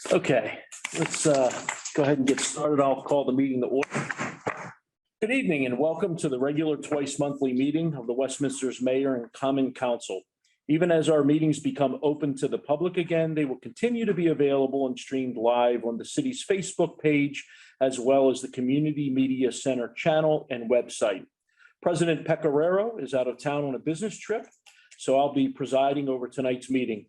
Okay, let's go ahead and get started. I'll call the meeting to order. Good evening and welcome to the regular twice monthly meeting of the Westminster's Mayor and Common Council. Even as our meetings become open to the public again, they will continue to be available and streamed live on the city's Facebook page, as well as the Community Media Center channel and website. President Pecoraro is out of town on a business trip, so I'll be presiding over tonight's meeting.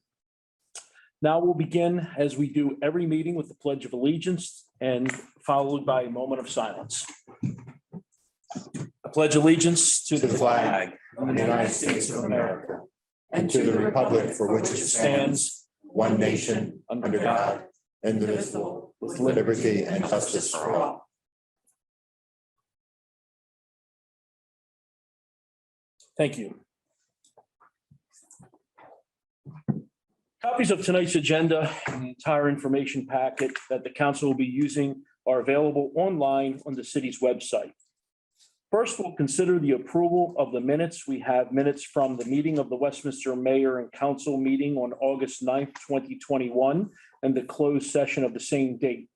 Now we'll begin, as we do every meeting, with the Pledge of Allegiance and followed by a moment of silence. I pledge allegiance to the flag of the United States of America and to the republic for which it stands, one nation, under God, indivisible, with liberty and justice for all. Thank you. Copies of tonight's agenda and the entire information packet that the council will be using are available online on the city's website. First, we'll consider the approval of the minutes. We have minutes from the meeting of the Westminster Mayor and Council meeting on August 9th, 2021, and the closed session of the same date.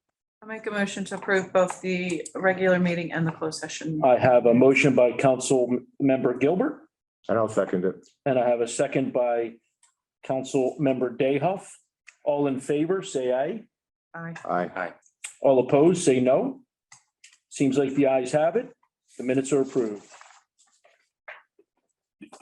I'll make a motion to approve both the regular meeting and the closed session. I have a motion by Council Member Gilbert. And I'll second it. And I have a second by Council Member Dayhoff. All in favor, say aye. Aye. Aye. All opposed, say no. Seems like the ayes have it. The minutes are approved.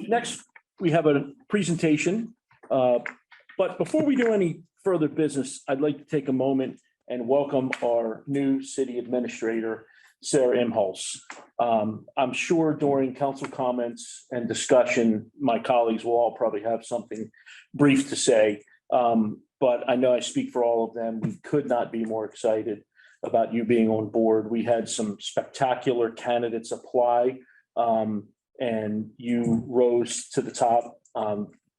Next, we have a presentation. But before we do any further business, I'd like to take a moment and welcome our new city administrator, Sarah Imholz. I'm sure during council comments and discussion, my colleagues will all probably have something brief to say. But I know I speak for all of them. We could not be more excited about you being on board. We had some spectacular candidates apply, and you rose to the top.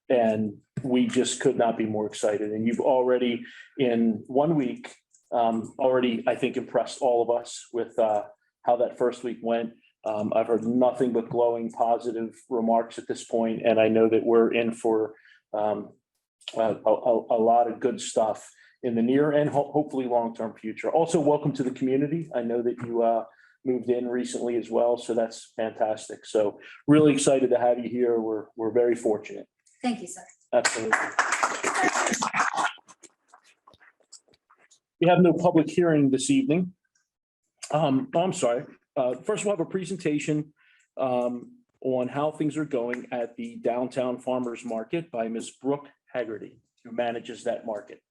And we just could not be more excited. And you've already, in 1 week, already, I think, impressed all of us with how that first week went. I've heard nothing but glowing positive remarks at this point, and I know that we're in for a lot of good stuff in the near and hopefully long-term future. Also, welcome to the community. I know that you moved in recently as well, so that's fantastic. So really excited to have you here. We're very fortunate. Thank you, sir. Absolutely. We have no public hearing this evening. I'm sorry. First, we'll have a presentation on how things are going at the Downtown Farmers Market by Ms. Brooke Haggerty, who manages that market.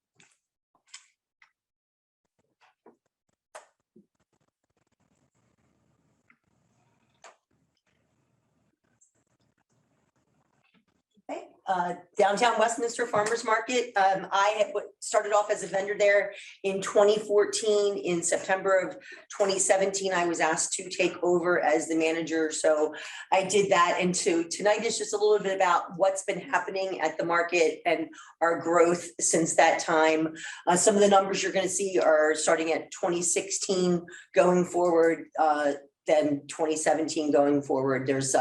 Downtown Westminster Farmers Market. I had started off as a vendor there in 2014. In September of 2017, I was asked to take over as the manager. So I did that. And so tonight is just a little bit about what's been happening at the market and our growth since that time. Some of the numbers you're going to see are starting at 2016 going forward, then 2017 going forward. There's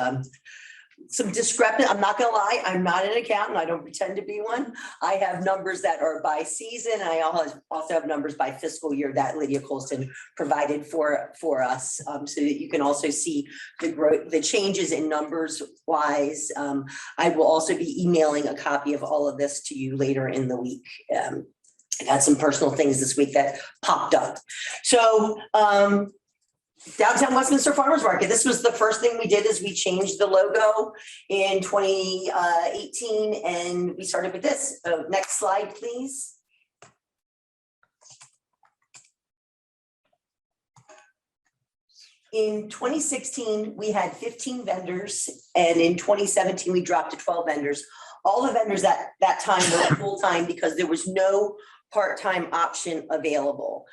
some discrepant. I'm not gonna lie, I'm not an accountant. I don't pretend to be one. I have numbers that are by season. I also have numbers by fiscal year that Lydia Colston provided for us, so that you can also see the growth, the changes in numbers wise. I will also be emailing a copy of all of this to you later in the week. I got some personal things this week that popped up. So Downtown Westminster Farmers Market. This was the first thing we did is we changed the logo in 2018 and we started with this. Next slide, please. In 2016, we had 15 vendors and in 2017, we dropped to 12 vendors. All the vendors at that time were full-time because there was no part-time option available.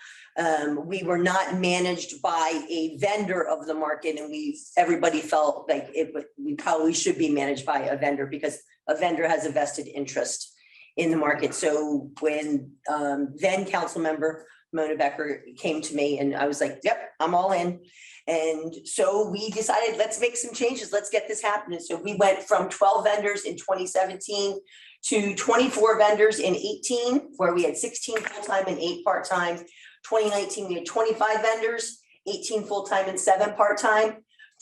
We were not managed by a vendor of the market, and everybody felt like we probably should be managed by a vendor because a vendor has a vested interest in the market. So when then council member Mona Becker came to me and I was like, yep, I'm all in. And so we decided, let's make some changes. Let's get this happening. So we went from 12 vendors in 2017 to 24 vendors in 18, where we had 16 full-time and 8 part-time. 2019, we had 25 vendors, 18 full-time and 7 part-time.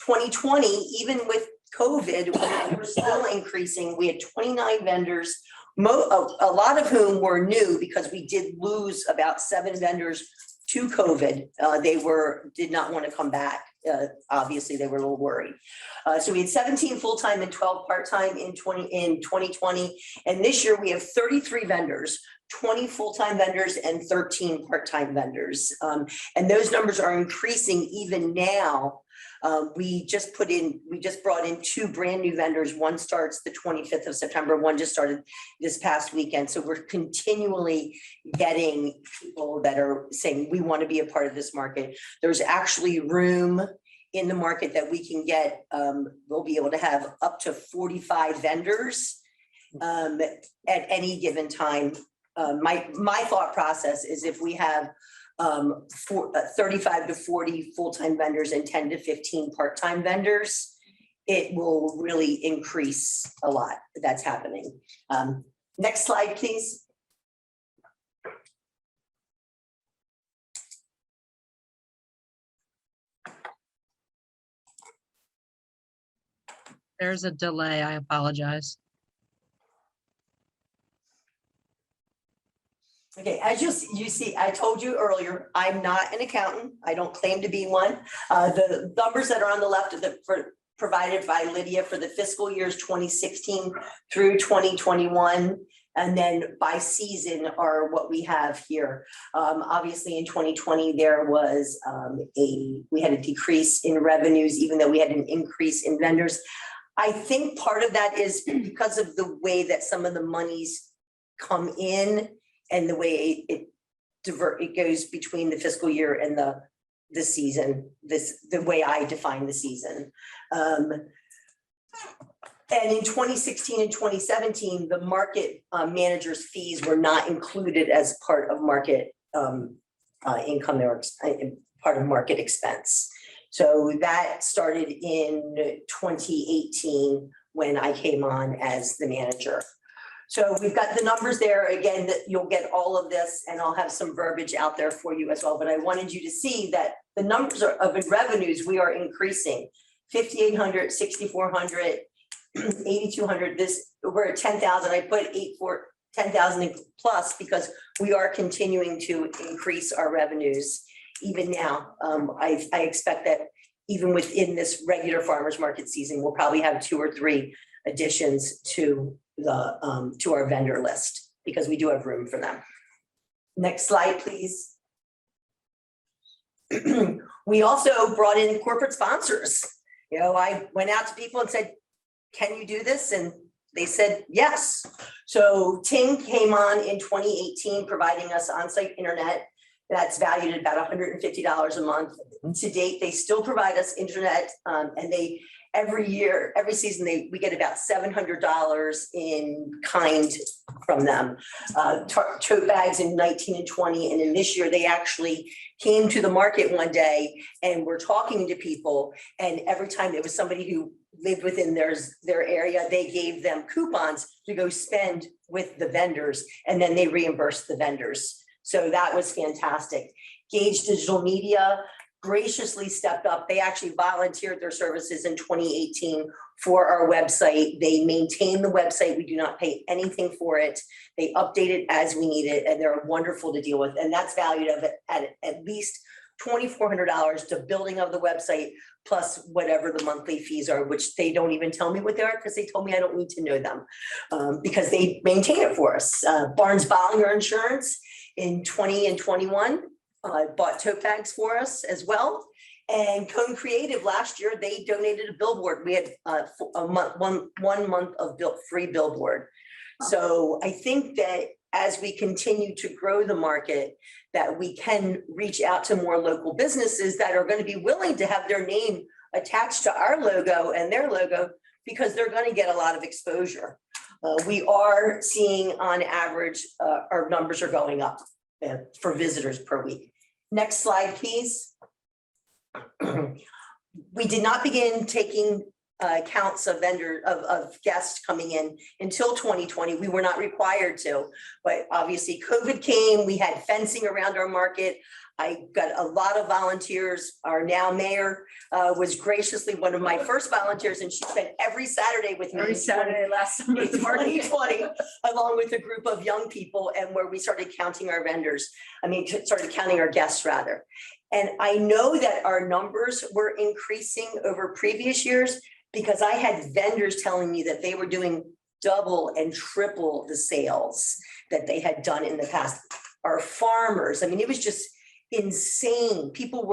2020, even with COVID, when we're still increasing, we had 29 vendors, a lot of whom were new because we did lose about 7 vendors to COVID. They did not want to come back. Obviously, they were a little worried. So we had 17 full-time and 12 part-time in 2020. And this year we have 33 vendors, 20 full-time vendors and 13 part-time vendors. And those numbers are increasing even now. We just brought in 2 brand new vendors. One starts the 25th of September. One just started this past weekend. So we're continually getting people that are saying, we want to be a part of this market. There's actually room in the market that we can get. We'll be able to have up to 45 vendors at any given time. My thought process is if we have 35 to 40 full-time vendors and 10 to 15 part-time vendors, it will really increase a lot. That's happening. Next slide, please. There's a delay. I apologize. Okay, as you see, I told you earlier, I'm not an accountant. I don't claim to be one. The numbers that are on the left of provided by Lydia for the fiscal years 2016 through 2021, and then by season are what we have here. Obviously, in 2020, there was we had a decrease in revenues, even though we had an increase in vendors. I think part of that is because of the way that some of the monies come in and the way it goes between the fiscal year and the season, the way I define the season. And in 2016 and 2017, the market managers' fees were not included as part of market income. They were part of market expense. So that started in 2018 when I came on as the manager. So we've got the numbers there. Again, that you'll get all of this, and I'll have some verbiage out there for you as well. But I wanted you to see that the numbers of revenues we are increasing: 5,800, 6,400, 8,200. We're at 10,000. I put 10,000 plus because we are continuing to increase our revenues even now. I expect that even within this regular farmers market season, we'll probably have 2 or 3 additions to our vendor list because we do have room for them. Next slide, please. We also brought in corporate sponsors. You know, I went out to people and said, can you do this? And they said, yes. So Ting came on in 2018, providing us on-site internet. That's valued at about $150 a month. To date, they still provide us internet, and every season we get about $700 in kind from them. Tote bags in 19 and 20, and in this year they actually came to the market one day and were talking to people, and every time there was somebody who lived within their area, they gave them coupons to go spend with the vendors, and then they reimbursed the vendors. So that was fantastic. Gage Digital Media graciously stepped up. They actually volunteered their services in 2018 for our website. They maintain the website. We do not pay anything for it. They update it as we need it, and they're wonderful to deal with. And that's valued at least $2,400 to building of the website, plus whatever the monthly fees are, which they don't even tell me what they are because they told me I don't need to know them because they maintain it for us. Barnes Bollinger Insurance in 20 and 21 bought tote bags for us as well. And Cone Creative last year, they donated a billboard. We had one month of free billboard. So I think that as we continue to grow the market, that we can reach out to more local businesses that are going to be willing to have their name attached to our logo and their logo because they're going to get a lot of exposure. We are seeing on average, our numbers are going up for visitors per week. Next slide, please. We did not begin taking counts of guests coming in until 2020. We were not required to, but obviously COVID came, we had fencing around our market. I got a lot of volunteers. Our now mayor was graciously one of my first volunteers, and she spent every Saturday with me. Every Saturday last summer. In 2020, along with a group of young people, and where we started counting our started counting our guests rather. And I know that our numbers were increasing over previous years because I had vendors telling me that they were doing double and triple the sales that they had done in the past. Our farmers, it was just insane. People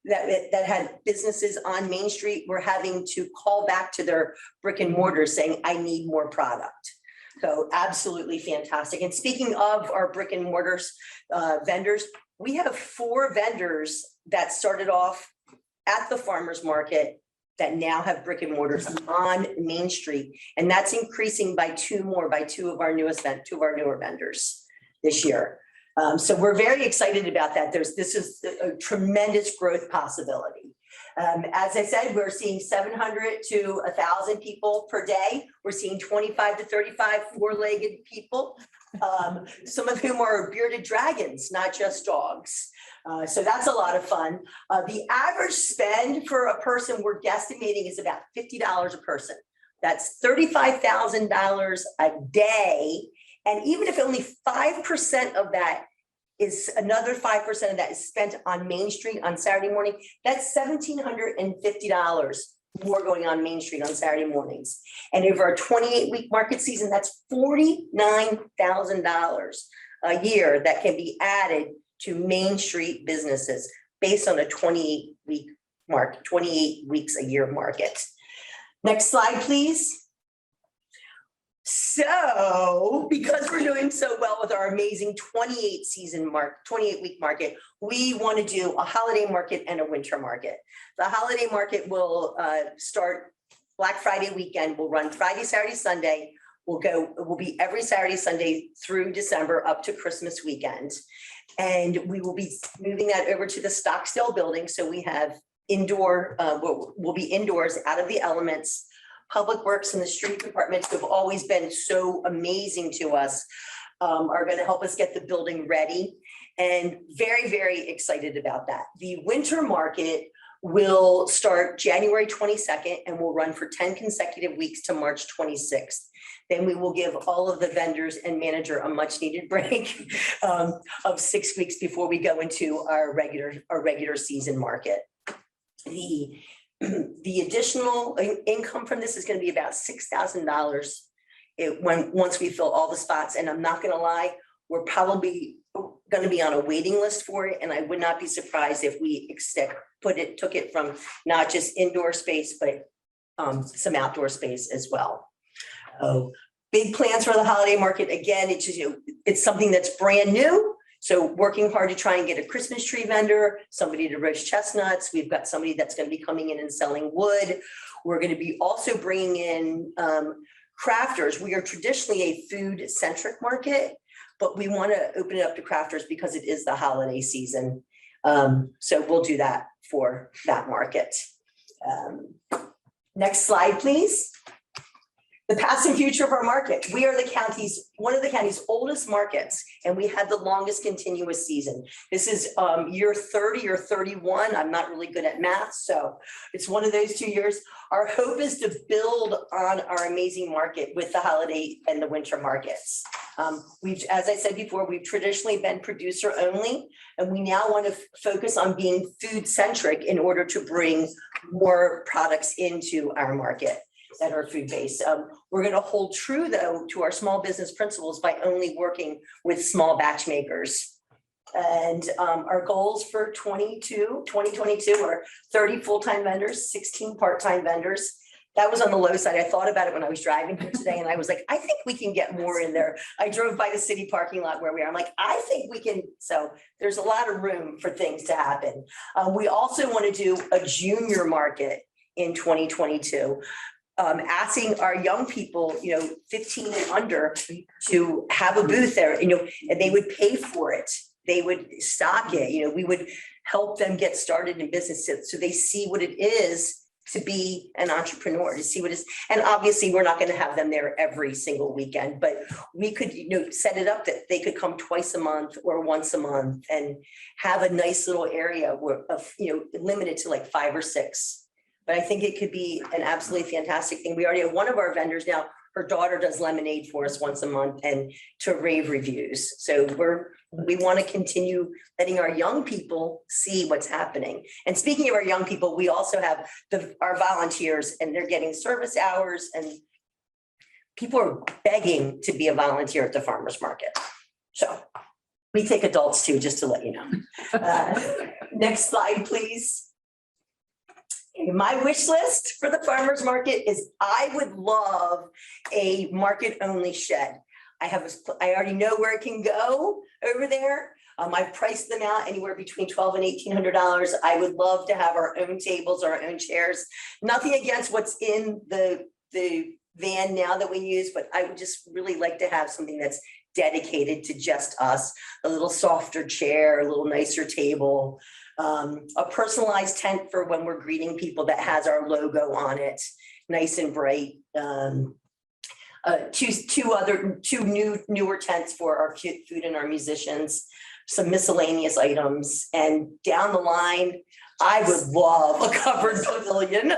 that had businesses on Main Street were having to call back to their brick and mortar saying, I need more product. So absolutely fantastic. And speaking of our brick and mortars vendors, we have 4 vendors that started off at the farmers market that now have brick and mortars on Main Street. And that's increasing by 2 more, by 2 of our newer vendors this year. So we're very excited about that. This is a tremendous growth possibility. As I said, we're seeing 700 to 1,000 people per day. We're seeing 25 to 35 4-legged people, some of whom are bearded dragons, not just dogs. So that's a lot of fun. The average spend for a person we're guesstimating is about $50 a person. That's $35,000 a day. And even if only 5% of that is another 5% of that is spent on Main Street on Saturday morning, that's $1,750 more going on Main Street on Saturday mornings. And over a 28-week market season, that's $49,000 a year that can be added to Main Street businesses based on a 28 weeks a year market. Next slide, please. So, because we're doing so well with our amazing 28-week market, we want to do a holiday market and a winter market. The holiday market will start Black Friday weekend. We'll run Friday, Saturday, Sunday. We'll be every Saturday, Sunday through December up to Christmas weekend. And we will be moving that over to the Stockstill building. So we have indoor, we'll be indoors out of the elements. Public Works and the street departments who have always been so amazing to us are going to help us get the building ready, and very, very excited about that. The winter market will start January 22nd and will run for 10 consecutive weeks to March 26th. Then we will give all of the vendors and manager a much needed break of 6 weeks before we go into our regular season market. The additional income from this is going to be about $6,000 once we fill all the spots. And I'm not going to lie, we're probably going to be on a waiting list for it. And I would not be surprised if we took it from not just indoor space, but some outdoor space as well. Big plans for the holiday market. Again, it's something that's brand new. So working hard to try and get a Christmas tree vendor, somebody to roast chestnuts. We've got somebody that's going to be coming in and selling wood. We're going to be also bringing in crafters. We are traditionally a food-centric market, but we want to open it up to crafters because it is the holiday season. So we'll do that for that market. Next slide, please. The past and future of our market. We are one of the county's oldest markets, and we had the longest continuous season. This is year 30 or 31. I'm not really good at math, so it's one of those 2 years. Our hope is to build on our amazing market with the holiday and the winter markets. As I said before, we've traditionally been producer only, and we now want to focus on being food centric in order to bring more products into our market that are food-based. We're going to hold true, though, to our small business principles by only working with small batch makers. And our goals for 2022 are 30 full-time vendors, 16 part-time vendors. That was on the low side. I thought about it when I was driving here today, and I was like, I think we can get more in there. I drove by the city parking lot where we are. I'm like, I think we can. So there's a lot of room for things to happen. We also want to do a junior market in 2022. asking our young people, 15 and under to have a booth there, and they would pay for it. They would stock it, we would help them get started in business so they see what it is to be an entrepreneur, to see what is, and obviously we're not going to have them there every single weekend, but we could, set it up that they could come twice a month or once a month and have a nice little area limited to like 5 or 6. But I think it could be an absolutely fantastic thing. We already have one of our vendors now, her daughter does lemonade for us once a month and to rave reviews. So we want to continue letting our young people see what's happening. And speaking of our young people, we also have our volunteers, and they're getting service hours, and people are begging to be a volunteer at the farmer's market. So we take adults too, just to let you know. Next slide, please. My wish list for the farmer's market is I would love a market only shed. I already know where it can go over there. I've priced them out anywhere between $1,200 and $1,800. I would love to have our own tables, our own chairs. Nothing against what's in the van now that we use, but I would just really like to have something that's dedicated to just us, a little softer chair, a little nicer table, a personalized tent for when we're greeting people that has our logo on it, nice and bright. Two newer tents for our food and our musicians, some miscellaneous items, and down the line, I would love a covered pavilion.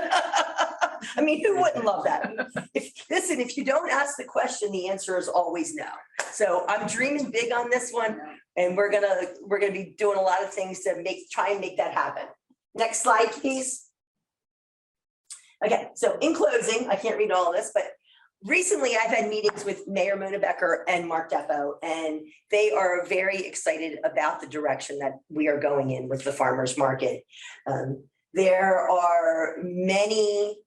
I mean, who wouldn't love that? If you don't ask the question, the answer is always no. So I'm dreaming big on this one, and we're gonna be doing a lot of things to try and make that happen. Next slide, please. Okay, so in closing, I can't read all of this, but recently I've had meetings with Mayor Mona Becker and Mark Depo, and they are very excited about the direction that we are going in with the farmers market. There are many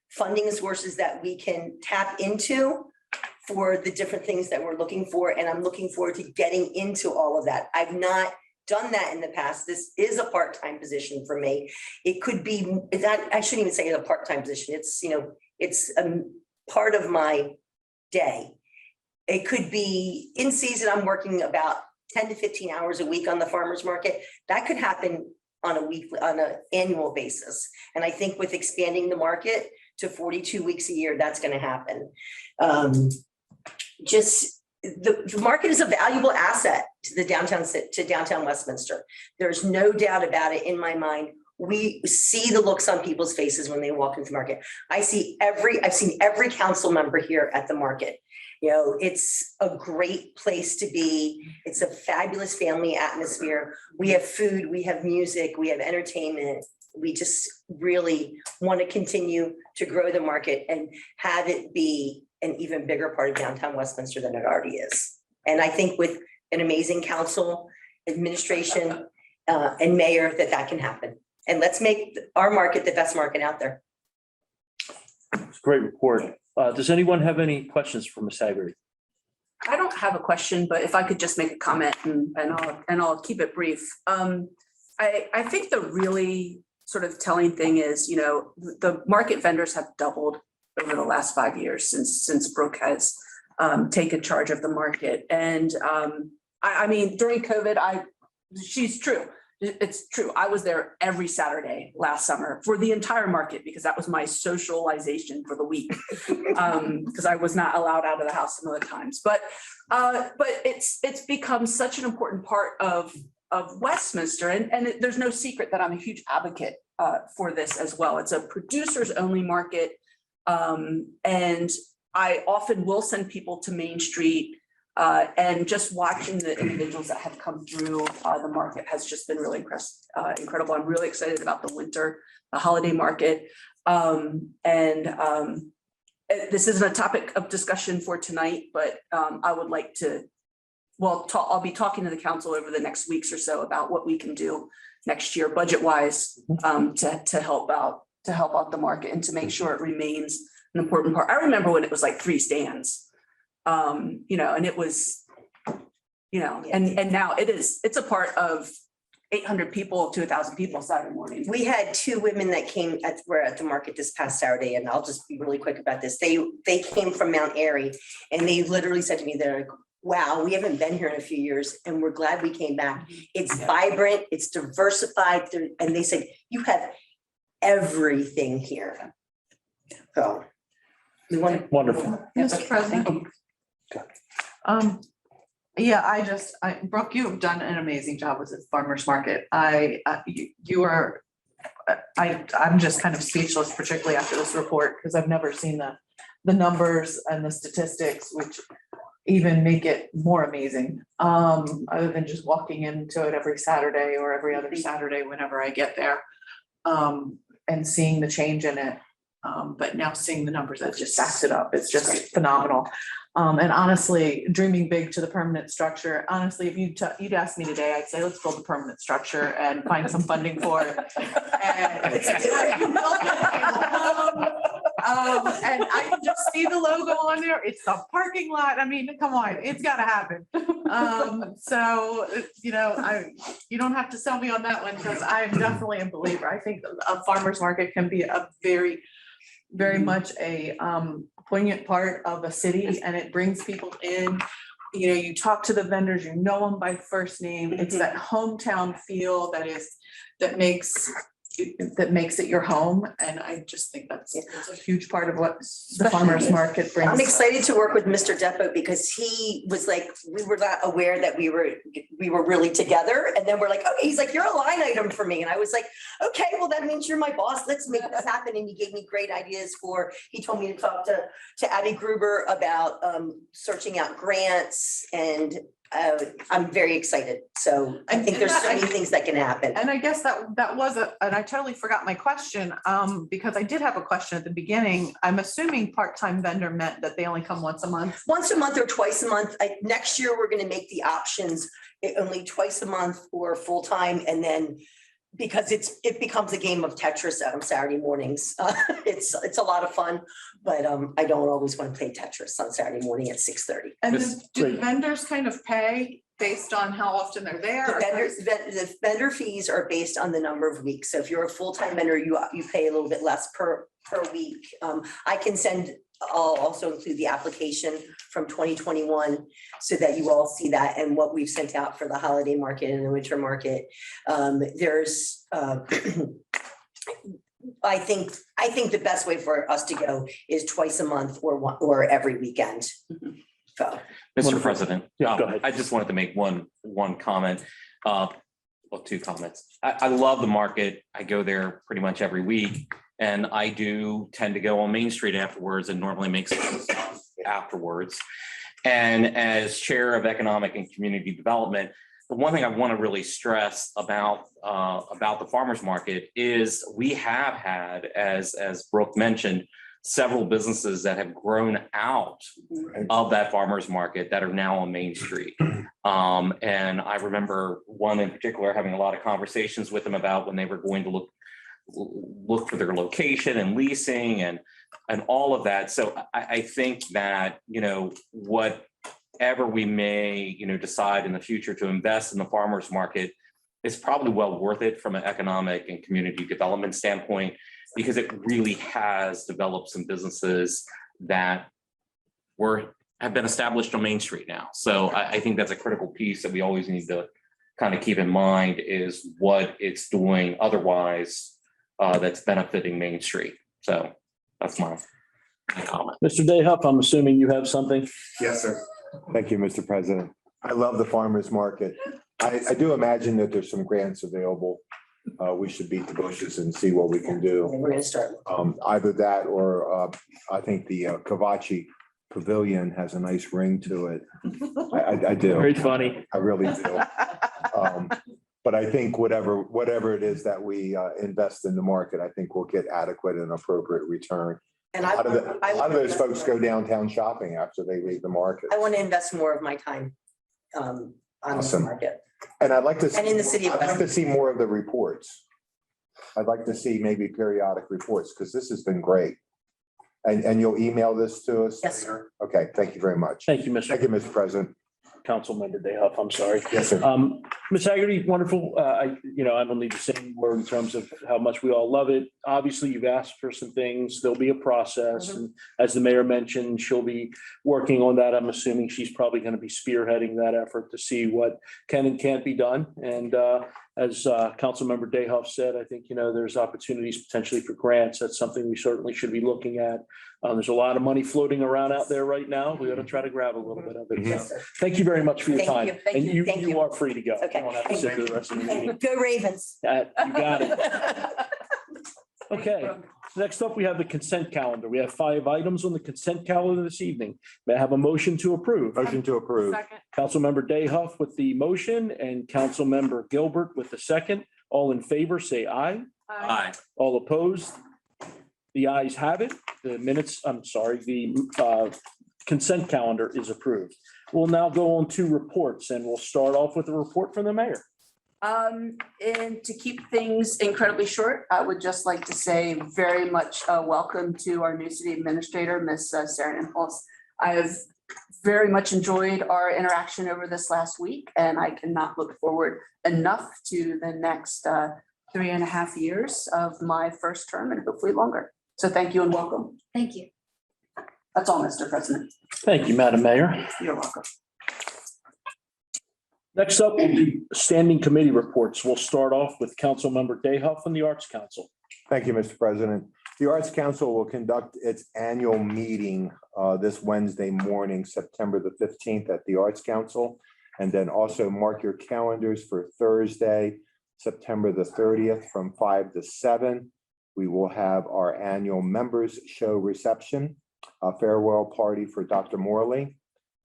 funding sources that we can tap into for the different things that we're looking for. And I'm looking forward to getting into all of that. I've not done that in the past. This is a part-time position for me. It could be, I shouldn't even say it's a part-time position. It's, it's a part of my day. It could be in season. I'm working about 10 to 15 hours a week on the farmer's market. That could happen on an annual basis. And I think with expanding the market to 42 weeks a year, that's going to happen. The market is a valuable asset to downtown Westminster. There's no doubt about it in my mind. We see the looks on people's faces when they walk into the market. I've seen every council member here at the market. It's a great place to be. It's a fabulous family atmosphere. We have food, we have music, we have entertainment. We just really want to continue to grow the market and have it be an even bigger part of downtown Westminster than it already is. And I think with an amazing council, administration, and mayor, that can happen. And let's make our market the best market out there. It's a great report. Does anyone have any questions for Ms. Haggerty? I don't have a question, but if I could just make a comment and I'll keep it brief. I think the really sort of telling thing is, the market vendors have doubled over the last 5 years since Brooke has taken charge of the market. And I mean, during COVID, she's true. It's true. I was there every Saturday last summer for the entire market because that was my socialization for the week. Because I was not allowed out of the house some other times. But it's become such an important part of Westminster, and there's no secret that I'm a huge advocate for this as well. It's a producers only market, and I often will send people to Main Street. And just watching the individuals that have come through the market has just been really incredible. I'm really excited about the holiday market. This isn't a topic of discussion for tonight, but I would like to, I'll be talking to the council over the next weeks or so about what we can do next year budget-wise to help out the market and to make sure it remains an important part. I remember when it was like 3 stands. And it was, and now it's a part of 800 people to 1,000 people Saturday morning. We had two women that were at the market this past Saturday, and I'll just be really quick about this. They came from Mount Airy, and they literally said to me, they're like, wow, we haven't been here in a few years, and we're glad we came back. It's vibrant, it's diversified, and they said, you have everything here. So. We want Wonderful. Mr. President. Yeah, Brooke, you have done an amazing job with the farmer's market. You are, I'm just kind of speechless, particularly after this report, because I've never seen the numbers and the statistics, which even make it more amazing. Other than just walking into it every Saturday or every other Saturday whenever I get there, and seeing the change in it. But now seeing the numbers that just stacks it up, it's just phenomenal. And honestly, dreaming big to the permanent structure, honestly, if you'd ask me today, I'd say, let's build a permanent structure and find some funding for it. And I can just see the logo on there. It's the parking lot. I mean, come on, it's gotta happen. So, you don't have to sell me on that one, because I'm definitely a believer. I think a farmer's market can be a very much a poignant part of a city, and it brings people in. You talk to the vendors, you know them by first name. It's that hometown feel that makes it your home. And I just think that's a huge part of what the farmer's market brings. I'm excited to work with Mr. Depo, because he was like, we were not aware that we were really together. And then we're like, okay, he's like, you're a line item for me. And I was like, okay, well, that means you're my boss. Let's make this happen. And he gave me great ideas he told me to talk to Abby Gruber about searching out grants, and I'm very excited. So I think there's so many things that can happen. And I guess that was and I totally forgot my question, because I did have a question at the beginning. I'm assuming part-time vendor meant that they only come once a month. Once a month or twice a month. Next year, we're going to make the options only twice a month or full-time. And then because it becomes a game of Tetris on Saturday mornings. It's a lot of fun, but I don't always want to play Tetris on Saturday morning at 6:30. And Yes, do great. vendors kind of pay based on how often they're there? The vendor fees are based on the number of weeks. So if you're a full-time vendor, you pay a little bit less per week. I'll also include the application from 2021 so that you all see that and what we've sent out for the holiday market and the winter market. There's I think the best way for us to go is twice a month or every weekend. So. Mr. Wonderful. President, Yeah, go ahead. I just wanted to make one comment, well, two comments. I love the market. I go there pretty much every week, and I do tend to go on Main Street afterwards and normally make some stuff afterwards. And as Chair of Economic and Community Development, the one thing I want to really stress about the farmers market is we have had, as Brooke mentioned, several businesses that have grown out of that farmers market that are now on Main Street. And I remember one in particular having a lot of conversations with them about when they were going to look for their location and leasing and all of that. So I think that, whatever we may, decide in the future to invest in the farmers market is probably well worth it from an economic and community development standpoint, because it really has developed some businesses that have been established on Main Street now. So I think that's a critical piece that we always need to kind of keep in mind, is what it's doing otherwise that's benefiting Main Street. So that's my comment. Mr. Dayhuff, I'm assuming you have something? Yes, sir. Thank you, Mr. President. I love the farmer's market. I do imagine that there's some grants available. We should beat the bushes and see what we can do. We're gonna start. Either that or I think the Kavachi Pavilion has a nice ring to it. I do. Very funny. I really do. But I think whatever it is that we invest in the market, I think we'll get adequate and appropriate return. And A lot of those folks go downtown shopping after they leave the market. I want to invest more of my time on the Awesome. market. And I'd like to. And in the city of I'd like West. to see more of the reports. I'd like to see maybe periodic reports, because this has been great. And you'll email this to us? Yes, sir. Okay, thank you very much. Thank you, Mr. Thank you, Mr. President. Councilmember Dayhoff, I'm sorry. Yes, sir. Ms. Haggerty, wonderful. I don't need to say any more in terms of how much we all love it. Obviously, you've asked for some things. There'll be a process. And as the mayor mentioned, she'll be working on that. I'm assuming she's probably going to be spearheading that effort to see what can and can't be done. And as Councilmember Dayhoff said, I think, there's opportunities potentially for grants. That's something we certainly should be looking at. There's a lot of money floating around out there right now. We ought to try to grab a little bit of it. Yes, sir. Thank you very much for your Thank time. you, thank And you, thank you you. are free to go. You Okay. don't have to sit through the rest of the meeting. Go Ravens. You got it. Okay, next up, we have the consent calendar. We have 5 items on the consent calendar this evening. May I have a motion to approve? Motion to approve. Councilmember Dayhoff with the motion and Councilmember Gilbert with the second. All in favor, say aye. Aye. All opposed? The ayes have it. The consent calendar is approved. We'll now go on to reports, and we'll start off with a report from the mayor. And to keep things incredibly short, I would just like to say very much welcome to our new city administrator, Miss Sarah Impulse. I have very much enjoyed our interaction over this last week, and I cannot look forward enough to the next 3.5 years of my first term and hopefully longer. So thank you and welcome. Thank you. That's all, Mr. President. Thank you, Madam Mayor. You're welcome. Next up will be standing committee reports. We'll start off with Councilmember Dayhoff from the Arts Council. Thank you, Mr. President. The Arts Council will conduct its annual meeting this Wednesday morning, September the 15th at the Arts Council. And then also mark your calendars for Thursday, September the 30th from 5 to 7. We will have our annual members show reception, a farewell party for Dr. Morley,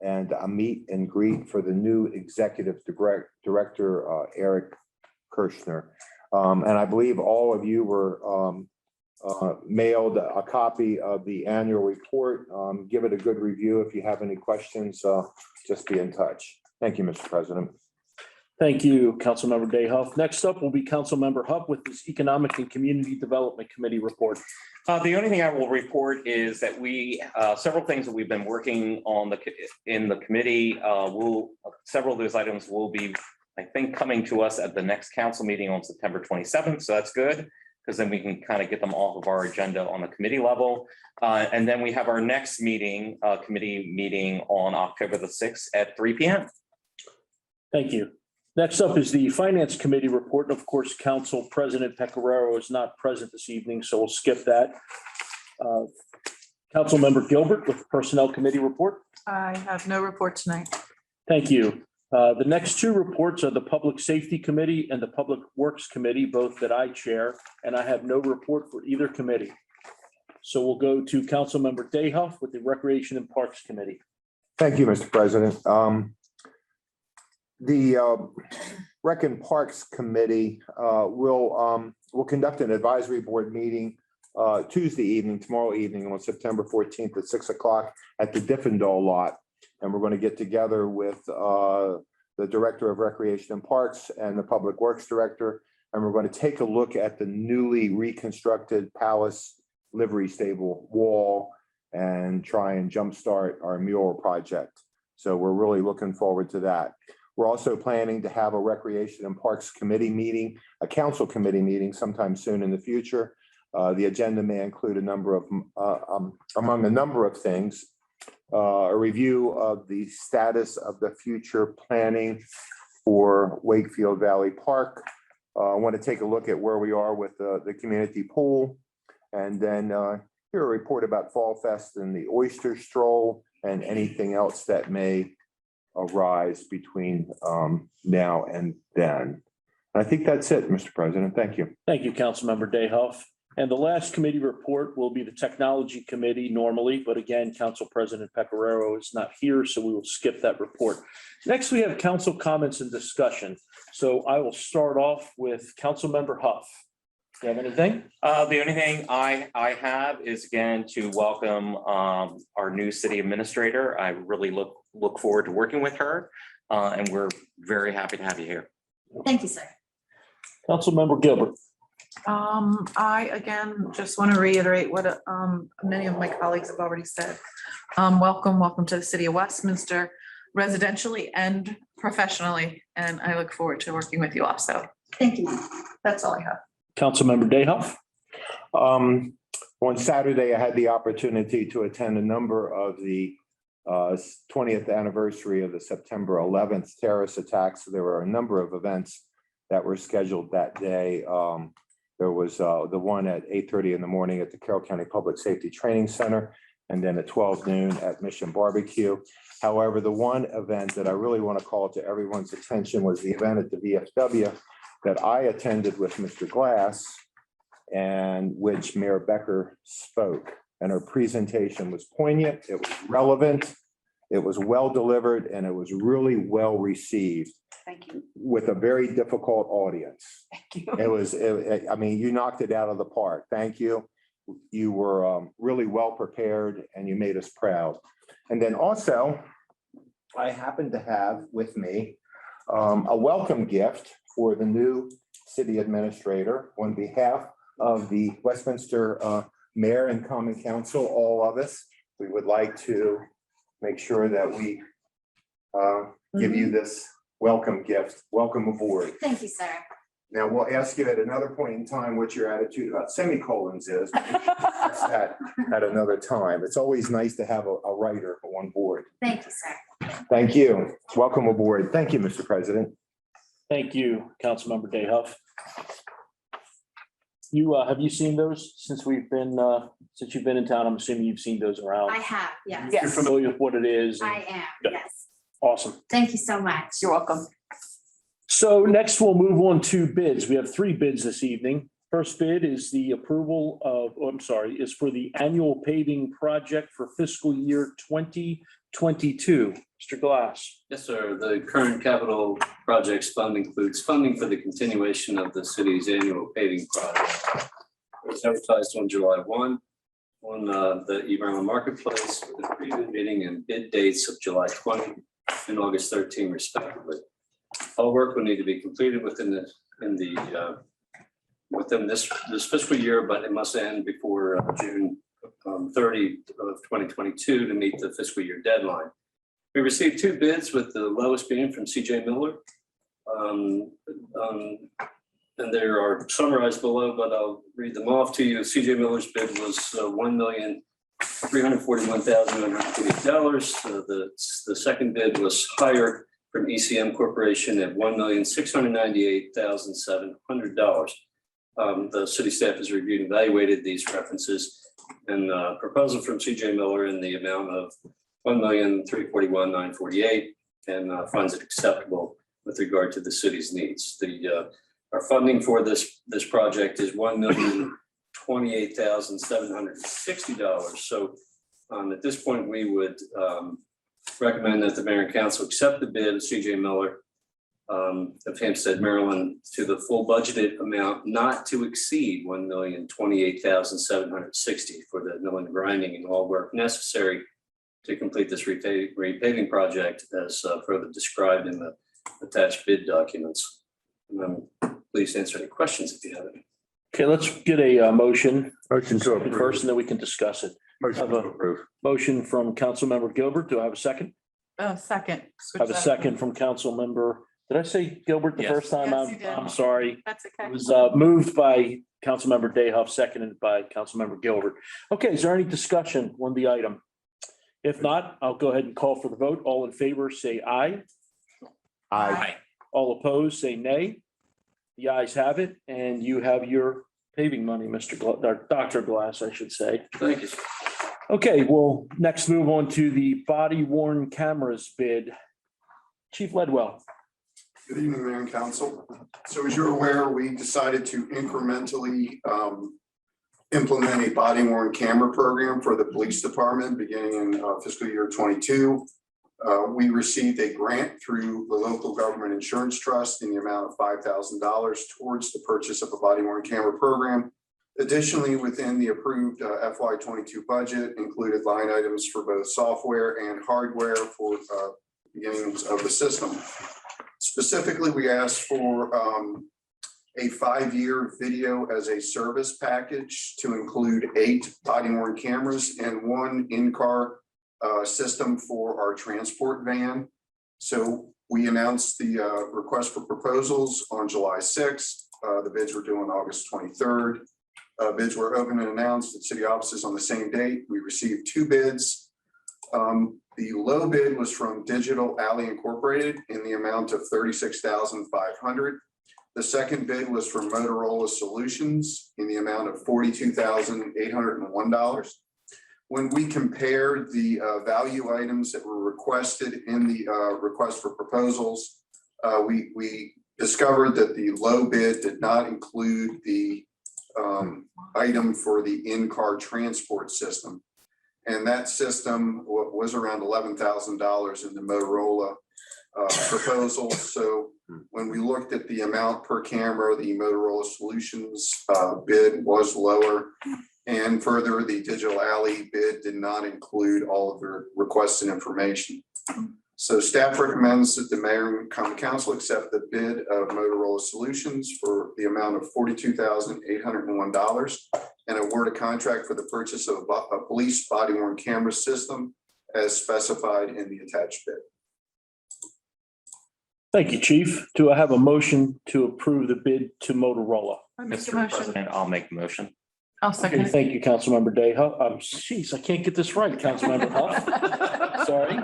and a meet and greet for the new executive director, Eric Kirshner. And I believe all of you were mailed a copy of the annual report. Give it a good review. If you have any questions, just be in touch. Thank you, Mr. President. Thank you, Councilmember Dayhoff. Next up will be Councilmember Hupp with his Economic and Community Development Committee report. The only thing I will report is that several things that we've been working on in the committee, several of those items will be, I think, coming to us at the next council meeting on September 27th. So that's good, because then we can kind of get them off of our agenda on the committee level. And then we have our next meeting, committee meeting on October the 6th at 3 p.m. Thank you. Next up is the Finance Committee report. And of course, Council President Pecoraro is not present this evening, so we'll skip that. Councilmember Gilbert with the Personnel Committee report. I have no report tonight. Thank you. The next 2 reports are the Public Safety Committee and the Public Works Committee, both that I chair, and I have no report for either committee. So we'll go to Councilmember Dayhoff with the Recreation and Parks Committee. Thank you, Mr. President. The Rec and Parks Committee will conduct an advisory board meeting Tuesday evening, tomorrow evening on September 14th at 6 o'clock at the Diffendahl lot. And we're going to get together with the Director of Recreation and Parks and the Public Works Director. And we're going to take a look at the newly reconstructed Palace Livery Stable wall and try and jumpstart our mural project. So we're really looking forward to that. We're also planning to have a Recreation and Parks Committee meeting, a council committee meeting sometime soon in the future. The agenda may include a number of, among a number of things, a review of the status of the future planning for Wakefield Valley Park. I want to take a look at where we are with the community pool, and then hear a report about Fall Fest and the Oyster Stroll and anything else that may arise between now and then. I think that's it, Mr. President. Thank you. Thank you, Councilmember Dayhoff. And the last committee report will be the Technology Committee normally, but again, Council President Pecoraro is not here, so we will skip that report. Next, we have council comments and discussion. So I will start off with Councilmember Huff. Do you have anything? The only thing I have is, again, to welcome our new city administrator. I really look forward to working with her, and we're very happy to have you here. Thank you, sir. Councilmember Gilbert. I again just want to reiterate what many of my colleagues have already said. Welcome to the city of Westminster. residentially and professionally, and I look forward to working with you also. Thank you. That's all I have. Councilmember Dayhoff. On Saturday, I had the opportunity to attend a number of the 20th anniversary of the September 11th terrorist attacks. There were a number of events that were scheduled that day. There was the one at 8:30 in the morning at the Carroll County Public Safety Training Center, and then at 12 noon at Mission Barbecue. However, the one event that I really want to call to everyone's attention was the event at the VFW that I attended with Mr. Glass, and which Mayor Becker spoke. And her presentation was poignant, it was relevant, it was well delivered, and it was really well received Thank you. with a very difficult audience. Thank you. It was, I mean, you knocked it out of the park. Thank you. You were really well prepared and you made us proud. And then also, I happen to have with me a welcome gift for the new city administrator on behalf of the Westminster Mayor and Common Council, all of us. We would like to make sure that we give you this welcome gift. Welcome aboard. Thank you, sir. Now, we'll ask you at another point in time what your attitude about semicolons is. That's that at another time. It's always nice to have a writer on board. Thank you, sir. Thank you. Welcome aboard. Thank you, Mr. President. Thank you, Councilmember Dayhoff. Have you seen those since you've been in town? I'm assuming you've seen those around. I have, yes. You're familiar with what it is. and- I am, Yeah. yes. Awesome. Thank you so much. You're welcome. So next we'll move on to bids. We have 3 bids this evening. First bid is the approval of, is for the annual paving project for fiscal year 2022. Mr. Glass. Yes, sir. The current capital projects fund includes funding for the continuation of the city's annual paving project. It was advertised on July 1 on the e-Maryland Marketplace with a pre-bid meeting and bid dates of July 20 and August 13 respectively. All work will need to be completed within this fiscal year, but it must end before June 30 of 2022 to meet the fiscal year deadline. We received 2 bids, with the lowest being from CJ Miller. And they are summarized below, but I'll read them off to you. CJ Miller's bid was $1,341,948. The second bid was higher from ECM Corporation at $1,698,700. The city staff has reviewed and evaluated these references, and proposal from CJ Miller in the amount of $1,341,948, and finds it acceptable with regard to the city's needs. Our funding for this project is $1,028,760. So at this point, we would recommend that the mayor and council accept the bid of CJ Miller of Hampstead, Maryland, to the full budgeted amount not to exceed $1,028,760 for the milling, grinding, and all work necessary to complete this repaving project as further described in the attached bid documents. Please answer any questions if you have any. Okay, let's get a motion Motion to approve. first, and then we can discuss it. Motion to approve. Motion from Councilmember Gilbert. Do I have a second? Second. I have a second from Councilmember, did I say Gilbert the Yes. first time? Yes, you did. I'm sorry. That's It okay. was moved by Councilmember Dayhoff, seconded by Councilmember Gilbert. Okay, is there any discussion on the item? If not, I'll go ahead and call for the vote. All in favor, say aye. Aye. All opposed, say nay. The ayes have it, and you have your paving money, Dr. Glass, I should say. Thank you. Okay, we'll next move on to the body worn cameras bid. Chief Ledwell. Good evening, Mayor and Council. So as you're aware, we decided to incrementally implement a body worn camera program for the police department beginning in fiscal year 22. We received a grant through the local government insurance trust in the amount of $5,000 towards the purchase of a body worn camera program. Additionally, within the approved FY 22 budget included line items for both software and hardware for beginnings of the system. Specifically, we asked for a 5-year video as a service package to include 8 body worn cameras and 1 in-car system for our transport van. So we announced the request for proposals on July 6th. The bids were due on August 23rd. Bids were open and announced at city offices on the same date. We received 2 bids. The low bid was from Digital Alley Incorporated in the amount of $36,500. The second bid was from Motorola Solutions in the amount of $42,801. When we compared the value items that were requested in the request for proposals, we discovered that the low bid did not include the item for the in-car transport system. And that system was around $11,000 in the Motorola proposal. So when we looked at the amount per camera, the Motorola Solutions bid was lower. And further, the Digital Alley bid did not include all of the requested information. So staff recommends that the mayor and common council accept the bid of Motorola Solutions for the amount of $42,801 and award a contract for the purchase of a police body worn camera system as specified in the attached bid. Thank you, Chief. Do I have a motion to approve the bid to Motorola? I make a Mr. motion. President, I'll make the motion. I'll Okay, second. thank you, Councilmember Dayhoff. Jeez, I can't get this right, Councilmember Huff. Sorry.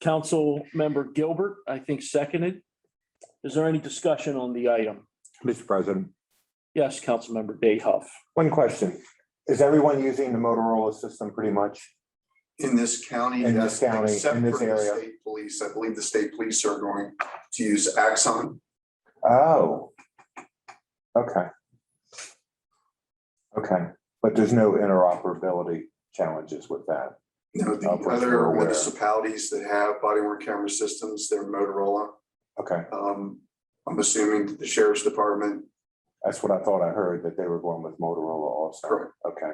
Councilmember Gilbert, I think seconded. Is there any discussion on the item? Mr. President, Yes, Councilmember Dayhoff. one question. Is everyone using the Motorola system pretty much? In this county, In this yes, county, except in this for the area. state police. I believe the state police are going to use Axon. Oh. Okay. Okay, but there's no interoperability challenges with that. No, the Oh, for sure, other aware. municipalities that have body worn camera systems, they're Motorola. Okay, I'm assuming that the sheriff's department, that's what I thought I heard, that they were going with Motorola also. Correct. Okay.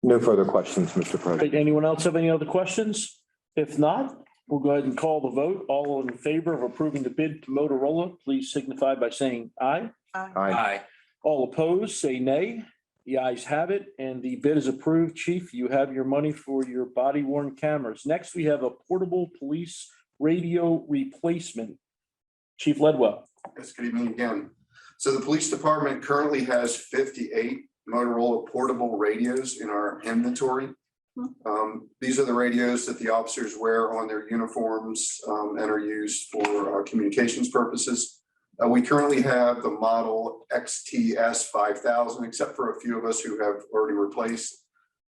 No further questions, Mr. President. Anyone else have any other questions? If not, we'll go ahead and call the vote. All in favor of approving the bid to Motorola, please signify by saying aye. Aye. All opposed, say nay. The ayes have it, and the bid is approved. Chief, you have your money for your body worn cameras. Next, we have a portable police radio replacement. Chief Ledwell. yes, good evening again. So the police department currently has 58 Motorola portable radios in our inventory. These are the radios that the officers wear on their uniforms and are used for communications purposes. We currently have the model XTS 5000, except for a few of us who have already replaced.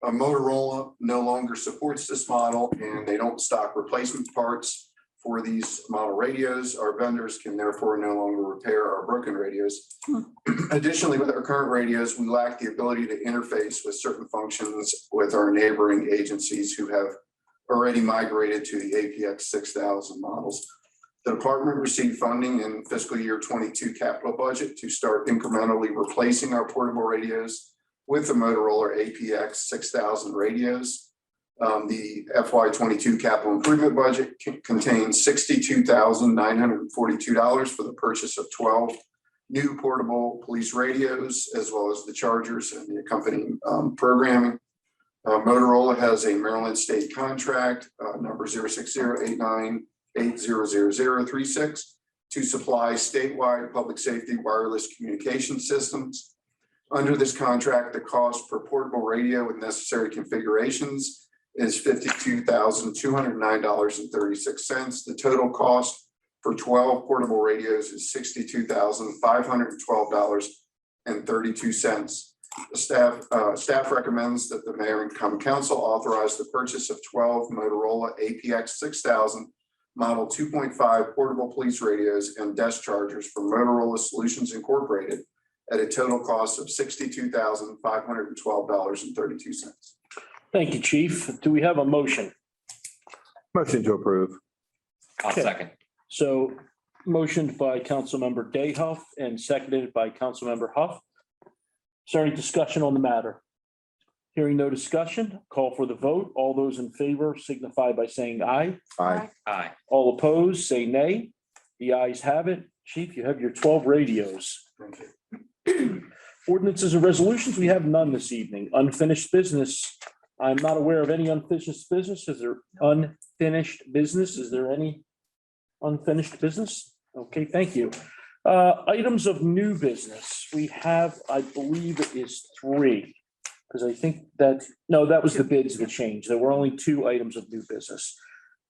Motorola no longer supports this model and they don't stock replacement parts for these model radios. Our vendors can therefore no longer repair our broken radios. Additionally, with our current radios, we lack the ability to interface with certain functions with our neighboring agencies who have already migrated to the APX 6000 models. The department received funding in fiscal year 22 capital budget to start incrementally replacing our portable radios with the Motorola APX 6000 radios. The FY 22 capital improvement budget contains $62,942 for the purchase of 12 new portable police radios, as well as the chargers and the accompanying programming. Motorola has a Maryland state contract, number 06089800036, to supply statewide public safety wireless communication systems. Under this contract, the cost per portable radio with necessary configurations is $52,209.36. The total cost for 12 portable radios is $62,512.32. The staff recommends that the mayor and common council authorize the purchase of 12 Motorola APX 6000 model 2.5 portable police radios and desk chargers from Motorola Solutions Incorporated at a total cost of $62,512.32. Thank you, Chief. Do we have a motion? Motion to approve. I'll Okay. second. So motioned by Councilmember Dayhoff and seconded by Councilmember Huff. Is there any discussion on the matter? Hearing no discussion, call for the vote. All those in favor signify by saying aye. Aye. Aye. All opposed, say nay. The ayes have it. Chief, you have your 12 radios. Thank you. Ordinances and resolutions, we have none this evening. Unfinished business. I'm not aware of any unfinished business. Is there unfinished business? Is there any unfinished business? Okay, thank you. Items of new business. We have, I believe it is 3. Because I think that, no, that was the bids that changed. There were only 2 items of new business.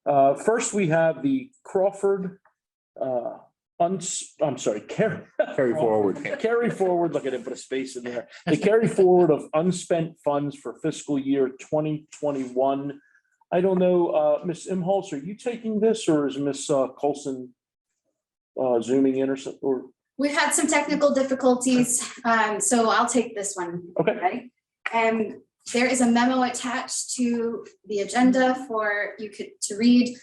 First, we have the Crawford, I'm sorry, Carry forward. Carry forward, look at it, put a space in there. The carry forward of unspent funds for fiscal year 2021. I don't know, Ms. Imholz, are you taking this or is Ms. Colson zooming in or something? Or, We've had some technical difficulties, so I'll take this one. okay, Ready? There is a memo attached to the agenda for you to read.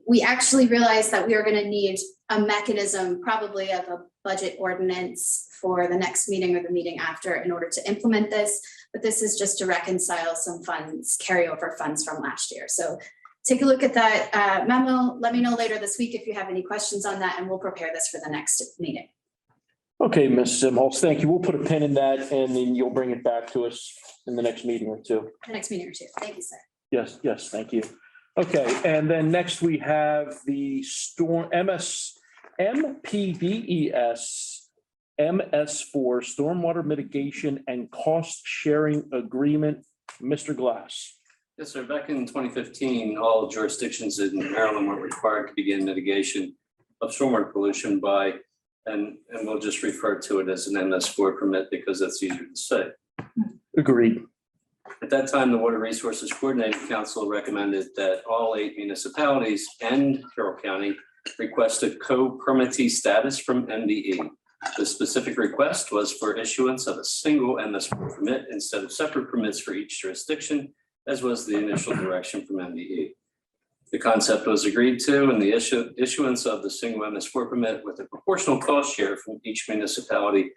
We actually realized that we are going to need a mechanism, probably of a budget ordinance for the next meeting or the meeting after in order to implement this. But this is just to reconcile some funds, carryover funds from last year. So take a look at that memo. Let me know later this week if you have any questions on that, and we'll prepare this for the next meeting. okay, Ms. Imholz, thank you. We'll put a pin in that and then you'll bring it back to us in the next meeting or 2. The next meeting or 2. Thank you, sir. Yes, yes, thank you. Okay, and then next we have the storm MPDES MS4 Stormwater Mitigation and Cost Sharing Agreement. Mr. Glass. Yes, sir. Back in 2015, all jurisdictions in Maryland were required to begin mitigation of stormwater pollution by, and we'll just refer to it as an MS4 permit because that's easier to say. Agreed. At that time, the Water Resources Coordinating Council recommended that all 8 municipalities and Carroll County request a co-permittee status from MDE. The specific request was for issuance of a single MS4 permit instead of separate permits for each jurisdiction, as was the initial direction from MDE. The concept was agreed to and the issuance of the single MS4 permit with a proportional cost share from each municipality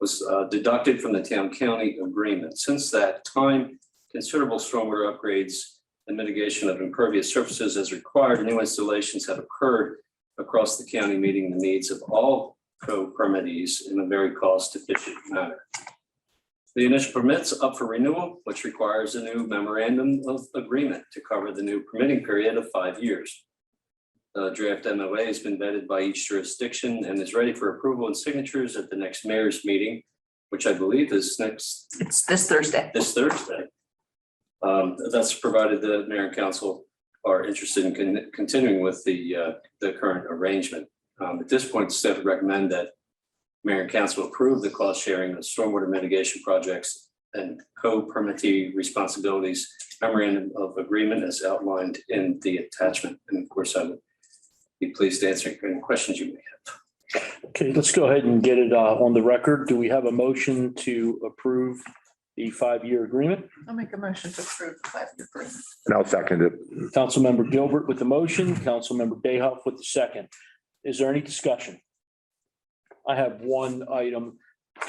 was deducted from the town-county agreement. Since that time, considerable stormwater upgrades and mitigation of impervious surfaces as required, new installations have occurred across the county, meeting the needs of all co-permittees in a very cost-efficient manner. The initial permit's up for renewal, which requires a new memorandum of agreement to cover the new permitting period of 5 years. The draft MOA has been vetted by each jurisdiction and is ready for approval and signatures at the next mayor's meeting, which I believe is It's this Thursday. this Thursday. That's provided the mayor and council are interested in continuing with the current arrangement. At this point, staff would recommend that mayor and council approve the cost sharing of stormwater mitigation projects and co-permittee responsibilities memorandum of agreement as outlined in the attachment. And of course, I would be pleased to answer any questions you may have. Okay, let's go ahead and get it on the record. Do we have a motion to approve the 5-year agreement? I'll make a motion to approve the 5-year agreement. And I'll second it. Councilmember Gilbert with the motion, Councilmember Dayhoff with the second. Is there any discussion? I have one item.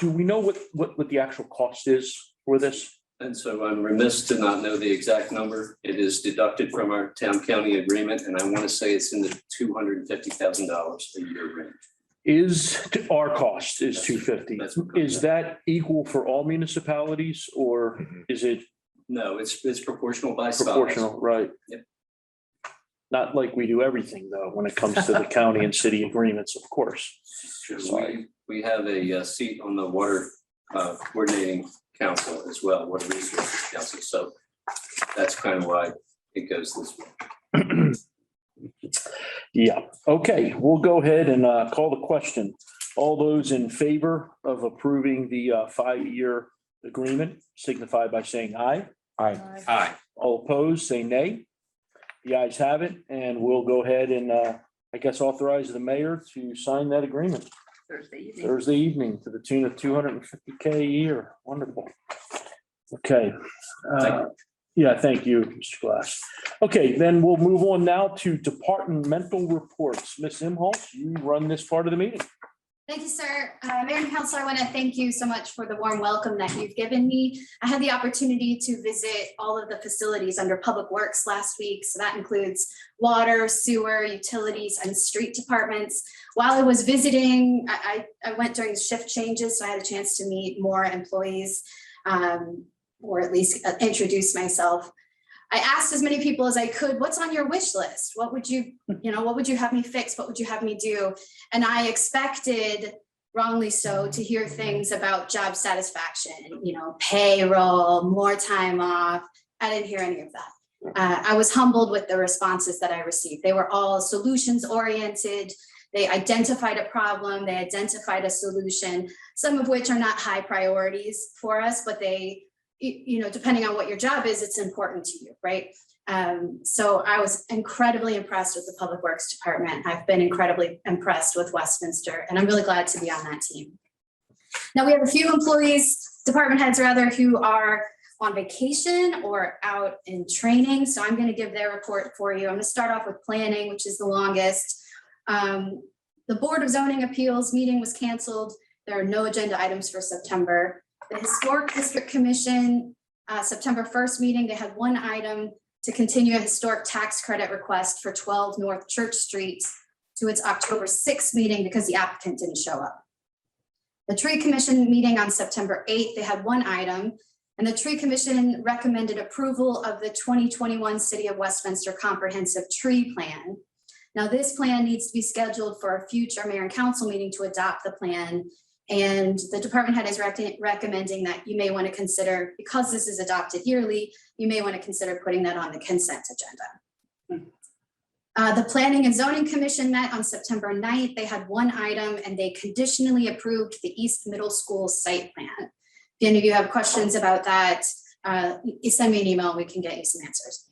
Do we know what the actual cost is for this? And so I'm remiss to not know the exact number. It is deducted from our town-county agreement, and I want to say it's in the $250,000 a year range. Our cost is $250. That's correct. Is that equal for all municipalities or is it No, it's proportional by size. proportional, right? Yep. Not like we do everything though, when it comes to the county and city agreements, of course. We have a seat on the water coordinating council as well, water resources council. So that's kind of why it goes this way. Yeah, okay, we'll go ahead and call the question. All those in favor of approving the 5-year agreement signify by saying aye. Aye. Aye. All opposed, say nay. The ayes have it, and we'll go ahead and I guess authorize the mayor to sign that agreement Thursday evening to the tune of $250K a year. Wonderful. Okay. Yeah, thank you, Mr. Glass. Okay, then we'll move on now to departmental reports. Ms. Imholz, you run this part of the meeting. Thank you, sir. Mayor and Council, I want to thank you so much for the warm welcome that you've given me. I had the opportunity to visit all of the facilities under Public Works last week. So that includes water, sewer, utilities, and street departments. While I was visiting, I went during shift changes, so I had a chance to meet more employees or at least introduce myself. I asked as many people as I could, what's on your wish list? What would you have me fix? What would you have me do? And I expected, wrongly so, to hear things about job satisfaction, payroll, more time off. I didn't hear any of that. I was humbled with the responses that I received. They were all solutions oriented. They identified a problem, they identified a solution, some of which are not high priorities for us, but they, depending on what your job is, it's important to you, right? So I was incredibly impressed with the Public Works Department. I've been incredibly impressed with Westminster, and I'm really glad to be on that team. Now, we have a few department heads rather, who are on vacation or out in training. So I'm going to give their report for you. I'm going to start off with planning, which is the longest. The Board of Zoning Appeals meeting was canceled. There are no agenda items for September. The Historic District Commission, September 1st meeting, they had one item to continue a historic tax credit request for 12 North Church Street to its October 6th meeting because the applicant didn't show up. The Tree Commission meeting on September 8th, they had one item, and the Tree Commission recommended approval of the 2021 City of Westminster Comprehensive Tree Plan. Now, this plan needs to be scheduled for a future mayor and council meeting to adopt the plan. And the department head is recommending that you may want to consider, because this is adopted yearly, you may want to consider putting that on the consent agenda. The Planning and Zoning Commission met on September 9th. They had one item and they conditionally approved the East Middle School site plan. If any of you have questions about that, you send me an email and we can get you some answers.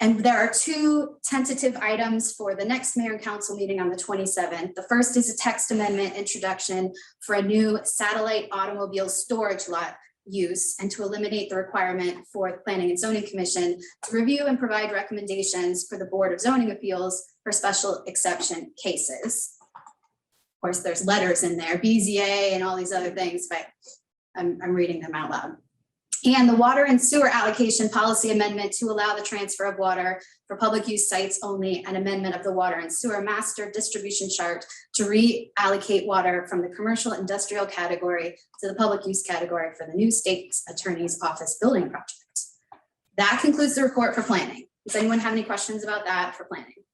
And there are two tentative items for the next mayor and council meeting on the 27th. The first is a text amendment introduction for a new satellite automobile storage lot use and to eliminate the requirement for the Planning and Zoning Commission to review and provide recommendations for the Board of Zoning Appeals for special exception cases. Of course, there's letters in there, BZA and all these other things, but I'm reading them out loud. And the water and sewer allocation policy amendment to allow the transfer of water for public use sites only, an amendment of the water and sewer master distribution chart to reallocate water from the commercial industrial category to the public use category for the new state attorney's office building project. That concludes the report for planning. Does anyone have any questions about that for planning?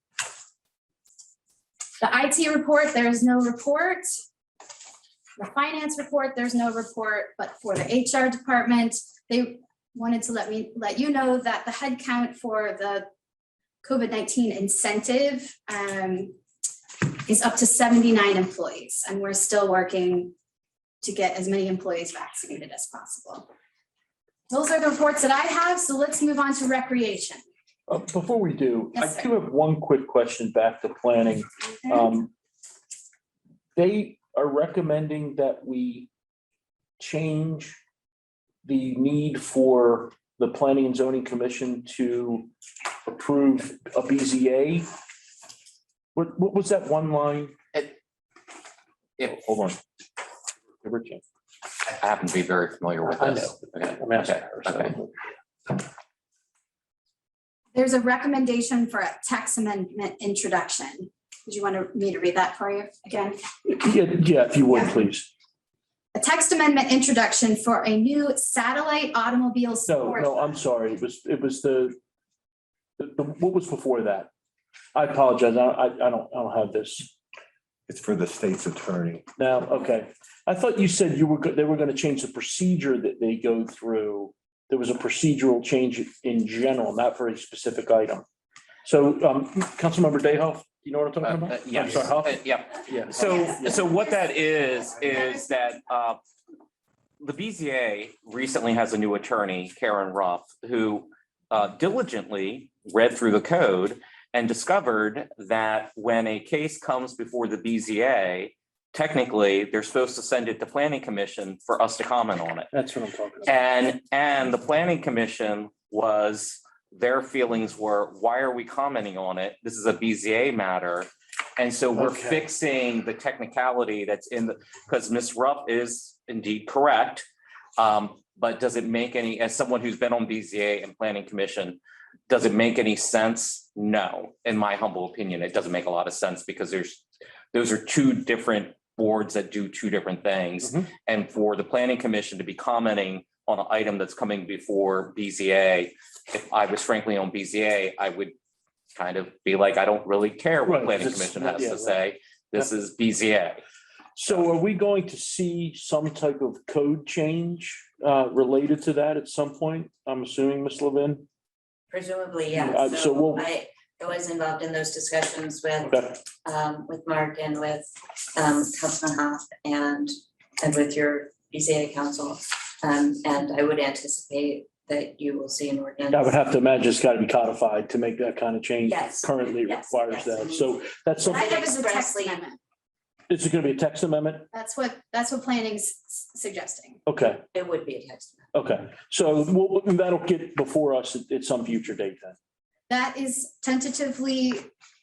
The IT report, there is no report. The finance report, there's no report, but for the HR department, they wanted to let you know that the head count for the COVID-19 incentive is up to 79 employees, and we're still working to get as many employees vaccinated as possible. Those are the reports that I have, so let's move on to recreation. Before we do, Yes, I sir. do have one quick question back to planning. They are recommending that we change the need for the Planning and Zoning Commission to approve a BZA. What was that one line? Hold on. I happen to be very familiar with I this. Okay. I'm asking her. Okay. So. There's a recommendation for a text amendment introduction. Did you want me to read that for you again? Yeah, if you would, Yeah. please. A text amendment introduction for a new satellite automobile storage. No, I'm sorry. It was the what was before that? I apologize. I don't have this It's for the state's attorney. now. Okay. I thought you said they were going to change the procedure that they go through. There was a procedural change in general, not for a specific item. So, Councilmember Dayhoff, you know what I'm talking about? Yeah. I'm sorry, Huff? Yeah. Yeah. So what that is that the BZA recently has a new attorney, Karen Ruff, who diligently read through the code and discovered that when a case comes before the BZA, technically, they're supposed to send it to Planning Commission for us to comment on it. That's what I'm talking about. And the Planning Commission their feelings were, why are we commenting on it? This is a BZA matter. And so we're Okay. fixing the technicality that's because Ms. Ruff is indeed correct. But does it make any, as someone who's been on BZA and Planning Commission, does it make any sense? No, in my humble opinion, it doesn't make a lot of sense because those are two different boards that do two different things. Mhm. And for the Planning Commission to be commenting on an item that's coming before BZA, if I was frankly on BZA, I would kind of be like, I don't really care what Right, planning it's- commission has yeah, to right. say. This is BZA. So are we going to see some type of code change related to that at some point? I'm assuming, Ms. Levin? Presumably, Uh, yeah. so So we'll- I was involved in those discussions Okay. with Mark and with Councilman Hoff and with your BCA council. And I would anticipate that you will see an ordinance. I would have to imagine it's got to be codified to make that kind of change. Yes. Currently Yes, requires yes. that. So that's I something, have as a text Expressly- amendment. is it going to be a text amendment? That's what planning's suggesting. Okay, It would be a text. okay. So that'll get before us at some future date then. That is tentatively,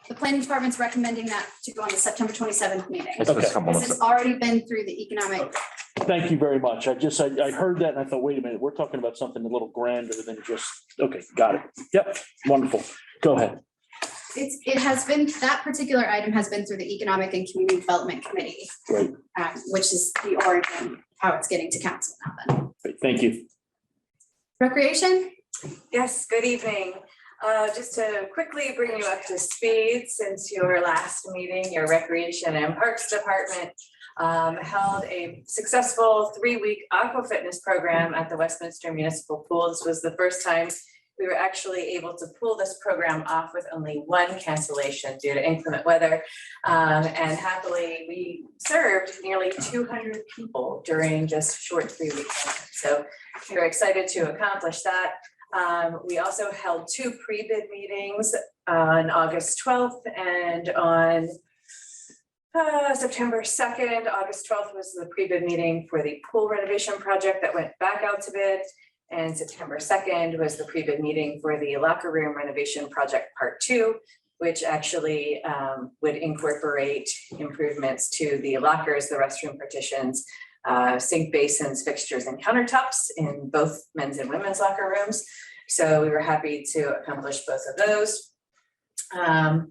the planning department's recommending that to go on the September 27th meeting. It's supposed to come on This the- has already been through the economic, Thank you very much. I heard that and I thought, wait a minute, we're talking about something a little grander than just, okay, got it. Yep, wonderful. Go ahead. it has been, that particular item has been through the Economic and Community Development Committee. Great. Which is the origin, how it's getting to council now then. Great, thank you. Recreation? Yes, good evening. Just to quickly bring you up to speed, since your last meeting, your Recreation and Parks Department held a successful 3-week aqua fitness program at the Westminster Municipal Pool. This was the first time we were actually able to pull this program off with only one cancellation due to inclement weather. And happily, we served nearly 200 people during just a short 3 weeks. So we're excited to accomplish that. We also held 2 pre-bid meetings on August 12th and on September 2nd. August 12th was the pre-bid meeting for the pool renovation project that went back out to bid. And September 2nd was the pre-bid meeting for the locker room renovation project part 2, which actually would incorporate improvements to the lockers, the restroom partitions, sink basins, fixtures, and countertops in both men's and women's locker rooms. So we were happy to accomplish both of those. On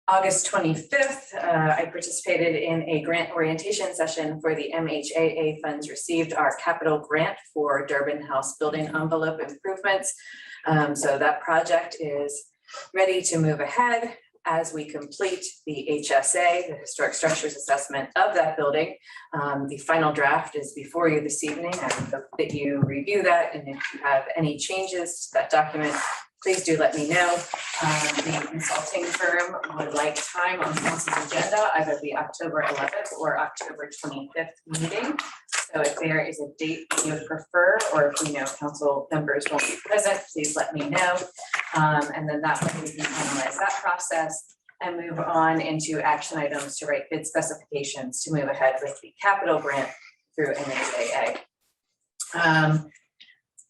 August 25th, I participated in a grant orientation session for the MHAA funds received our capital grant for Durbin House building envelope improvements. So that project is ready to move ahead as we complete the HSA, the Historic Structures Assessment of that building. The final draft is before you this evening. I hope that you review that, and if you have any changes to that document, please do let me know. The consulting firm would like time on council's agenda, either the October 11th or October 25th meeting. So if there is a date that you would prefer, or if you know council members won't be present, please let me know. And then that way we can finalize that process and move on into action items to write bid specifications to move ahead with the capital grant through MHAA.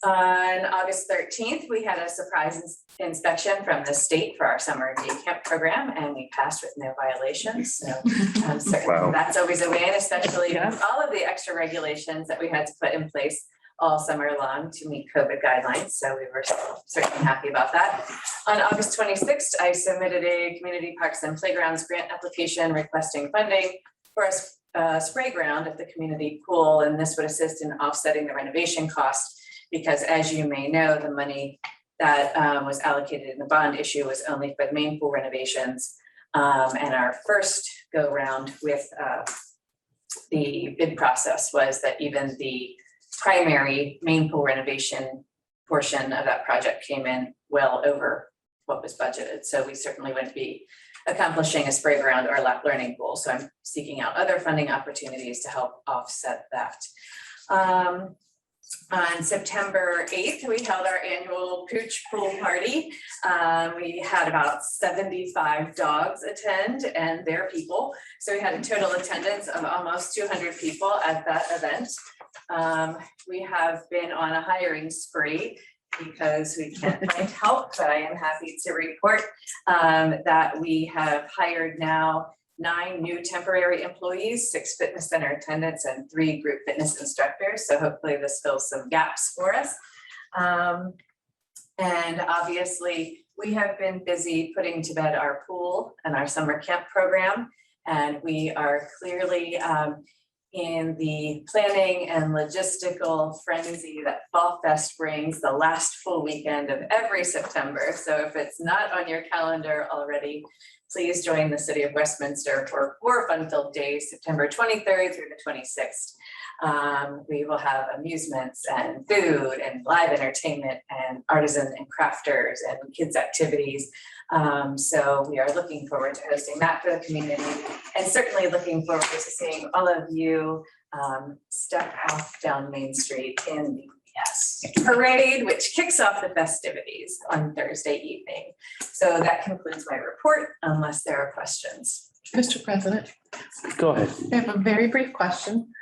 On August 13th, we had a surprise inspection from the state for our summer day camp program, and we passed with no violations. So certainly that's always a win, especially with all of the extra regulations that we had to put in place all summer long to meet COVID guidelines. So we were certainly happy about that. On August 26th, I submitted a Community Parks and Playgrounds grant application requesting funding for a spray ground at the community pool, and this would assist in offsetting the renovation cost. Because as you may know, the money that was allocated in the bond issue was only for the main pool renovations. And our first go round with the bid process was that even the primary main pool renovation portion of that project came in well over what was budgeted. So we certainly wouldn't be accomplishing a spray ground or lap learning pool. So I'm seeking out other funding opportunities to help offset that. On September 8th, we held our annual Pooch Pool Party. We had about 75 dogs attend and their people. So we had a total attendance of almost 200 people at that event. We have been on a hiring spree because we can't find help, but I am happy to report that we have hired now 9 new temporary employees, 6 fitness center attendants, and 3 group fitness instructors. So hopefully this fills some gaps for us. And obviously we have been busy putting to bed our pool and our summer camp program. And we are clearly in the planning and logistical frenzy that Fall Fest brings the last full weekend of every September. So if it's not on your calendar already, please join the City of Westminster for 4 fun-filled days, September 23rd through the 26th. We will have amusements and food and live entertainment and artisan and crafters and kids activities. So we are looking forward to hosting that for the community, and certainly looking forward to seeing all of you step off down Main Street in the parade, which kicks off the festivities on Thursday evening. So that concludes my report, unless there are questions. Mr. President, Go ahead. I have a very brief question.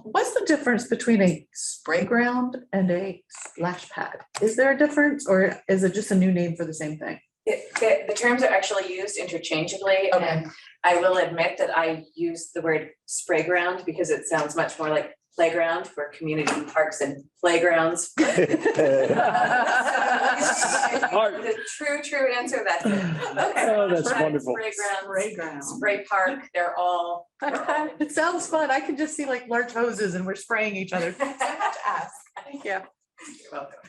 What's the difference between a spray ground and a splash pad? Is there a difference, or is it just a new name for the same thing? The terms are actually used interchangeably, Okay. and I will admit that I use the word spray ground because it sounds much more like playground for community parks and playgrounds. The true answer, that's it. Oh, that's Spray wonderful. ground, spray park, they're all. It sounds fun. I can just see like large hoses and we're spraying each other. Thank you. You're welcome.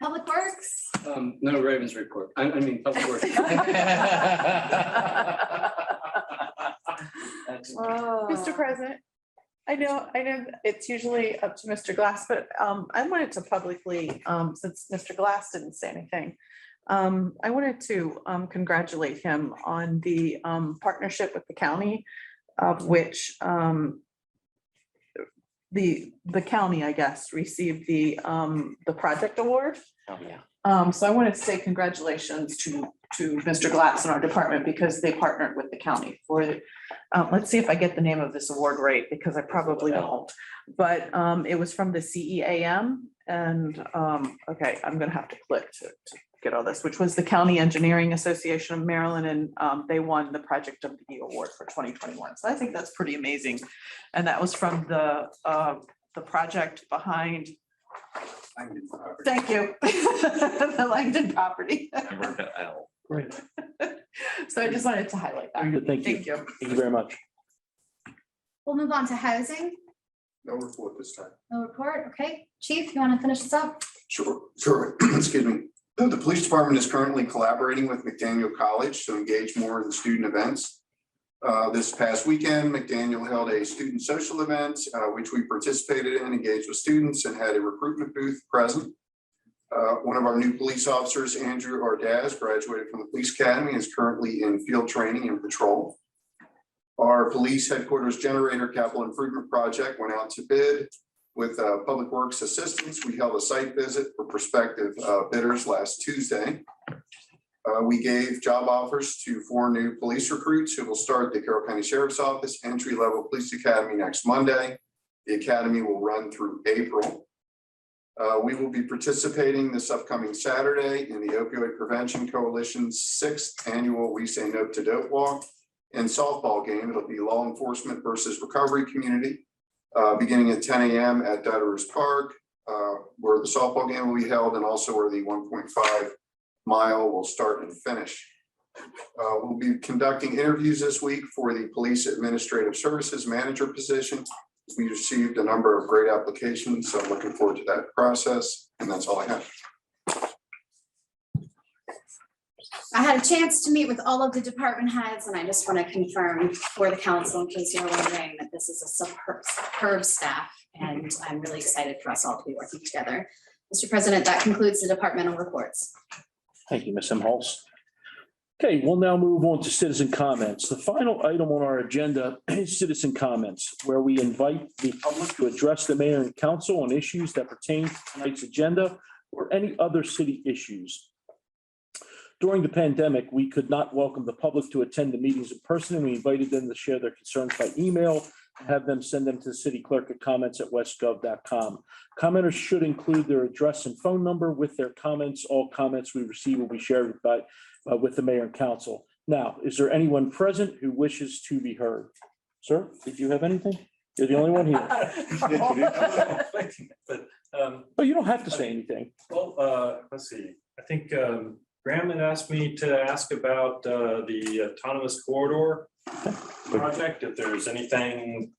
Public Works? No Ravens report. I mean, Public Works. Mr. President, I know it's usually up to Mr. Glass, but I wanted to publicly, since Mr. Glass didn't say anything, I wanted to congratulate him on the partnership with the county, of which the county, I guess, received the project award. Oh, yeah. So I wanted to say congratulations to Mr. Glass and our department, because they partnered with the county for, let's see if I get the name of this award right, because I probably won't. But it was from the CEAM, and okay, I'm gonna have to click to get all this, which was the County Engineering Association of Maryland, and they won the Project of the Year Award for 2021. So I think that's pretty amazing. And that was from the project behind, thank you, the Langdon property. Remember the L. Great. So I just wanted to highlight that. Very good. Thank you. Thank you. Thank you very much. We'll move on to housing. No report this time. No report. Okay, Chief, you want to finish this up? Sure. Excuse me. The police department is currently collaborating with McDaniel College to engage more in the student events. This past weekend, McDaniel held a student social event, which we participated in, engaged with students, and had a recruitment booth present. One of our new police officers, Andrew Ardaz, graduated from the police academy, is currently in field training and patrol. Our police headquarters generator capital improvement project went out to bid. With Public Works assistance, we held a site visit for prospective bidders last Tuesday. We gave job offers to 4 new police recruits who will start the Carroll County Sheriff's Office entry-level police academy next Monday. The academy will run through April. We will be participating this upcoming Saturday in the Opioid Prevention Coalition's 6th annual We Say No to Dope Walk and softball game. It'll be law enforcement versus recovery community, beginning at 10 a.m. at Dutter's Park, where the softball game will be held, and also where the 1.5 mile will start and finish. We'll be conducting interviews this week for the Police Administrative Services Manager position. We received a number of great applications, so I'm looking forward to that process, and that's all I have. I had a chance to meet with all of the department heads, and I just want to confirm for the council, in case you're wondering, that this is a superb staff, and I'm really excited for us all to be working together. Mr. President, that concludes the departmental reports. Thank you, Ms. Imholz. Okay, we'll now move on to citizen comments. The final item on our agenda is citizen comments, where we invite the public to address the mayor and council on issues that pertain to tonight's agenda or any other city issues. During the pandemic, we could not welcome the public to attend the meetings in person, and we invited them to share their concerns by email and have them send them to the city clerk at comments@westgov.com. Commenters should include their address and phone number with their comments. All comments we receive will be shared with the mayor and council. Now, is there anyone present who wishes to be heard? Sir, did you have anything? You're the only one here. But, Oh, you don't have to say anything. well, let's see, I think Graham had asked me to ask about the autonomous corridor project, if there's anything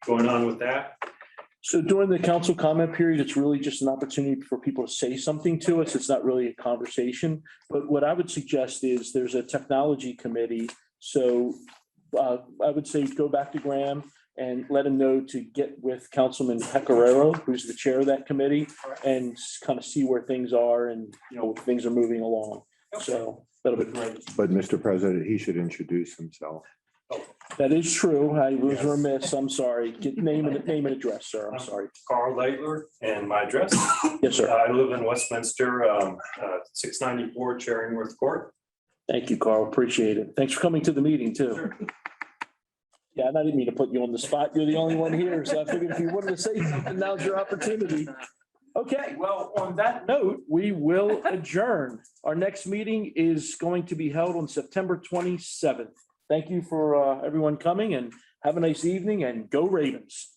going on with that. So during the council comment period, it's really just an opportunity for people to say something to us. It's not really a conversation. But what I would suggest is there's a technology committee. So I would say go back to Graham and let him know to get with Councilman Pecoraro, who's the chair of that committee, and kind of see where things are and, you know, if things are moving along. So that'll be great. But Mr. President, he should introduce himself. That is true. I was remiss. I'm sorry. Get name and address, sir. I'm sorry. Carl Lightler, and my address. Yes, sir. I live in Westminster, 694 Cherringworth Court. Thank you, Carl. Appreciate it. Thanks for coming to the meeting too. Yeah, I didn't mean to put you on the spot. You're the only one here, so I figured if you wanted to say something, now's your opportunity. Okay, well, on that note, we will adjourn. Our next meeting is going to be held on September 27th. Thank you for everyone coming and have a nice evening and go Ravens.